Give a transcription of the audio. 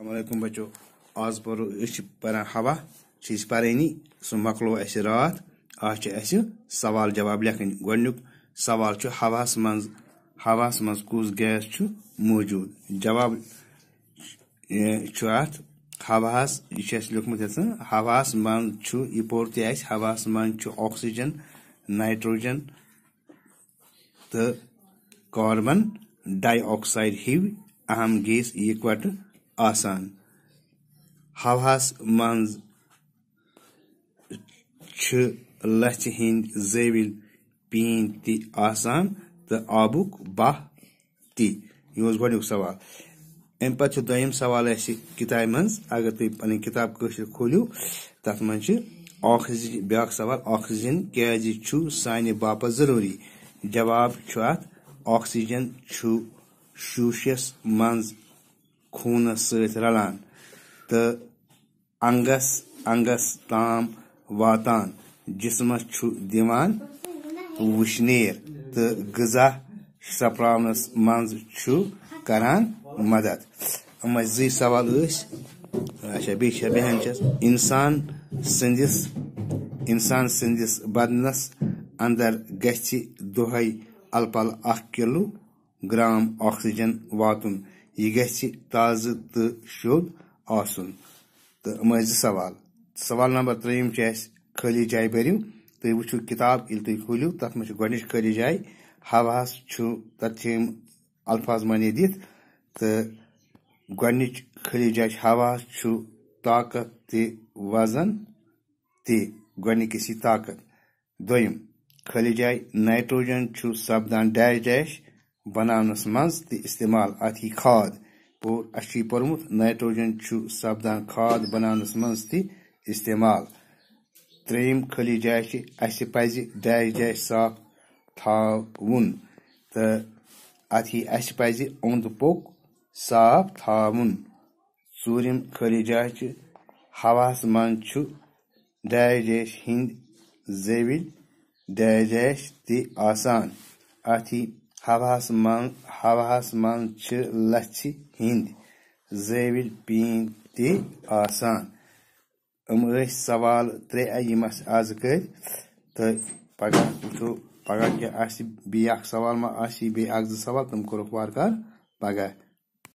अस्सलामुअलैकुम बच्चों। आज परो परान हवा पानी सह मकलो रात। आज सवाल जवाब लिखन। गोडनुक सवाल हवास मज कुस गैस मौजूद। जवाब हवास लिखमुत हवास मज यह पोर हवास मज ऑक्सीजन, नाइट्रोजन तो कार्बन डाइऑक्साइड हिव अहम गैस इकवट आसान। हवास मज लच हिंद जविल पीन ति आसान तो आबुक बह ति। यह गोडनुक सवाल। अम पे दोयम सवाल किताब मज। अगर तुम पन किताब खोलियो तथ मज ऑक्सीजन ब्या सवाल ऑक्सीजन क्या साने बापत जरूरी। जवाब ऑक्सीजन शूशस मज खूनस सत रलान तो अंगस ताम वातान जिस्मस दिवान वुशनेर तो गजा सप्रावनस मज करान मदद। अम जी सवाल अच्छा बेहन इंसान सिंदिस बदनस अंदर गछि दुहै अलपल 1 किलोग्राम ऑक्सीजन वातुन। यह गछि ताज़ तो शुद्ध आसुन। तो सवाल सवाल नंबर 3 खाली जाय भरिव। तुम वो किताब तुम खोलियो तथ मे गोडनिच खाली जाय हवास तथ अल्फाज मने दित। तो गोडनिच खाली जाय हवास ताकत ते वजन ते गोडनिकस ताकत। दोयम खाली जाय नाइट्रोजन सपदान डैश डैश बनावनस मज ते इस्तेमाल अथी खाद। और पोर्मुत नाइट्रोजन सपदान खाद बनावनस मज ते इस्तेमाल। त्रेयम खाली जाय पज डैश डैश साफ थावुन तो अथी पज ओंद पोक साफ थावुन। चूरिम खाली जाय हवास मज डैश डैश हिंद जविल डैश डैश ते आसान। अथी हवास मज लच हिंद जविल पीन ते आसान। सवाल 3 यम आज कर। तो पगह वो पगह क्या सवाल मा बे 1-2 सवाल तुम करो वार पगह।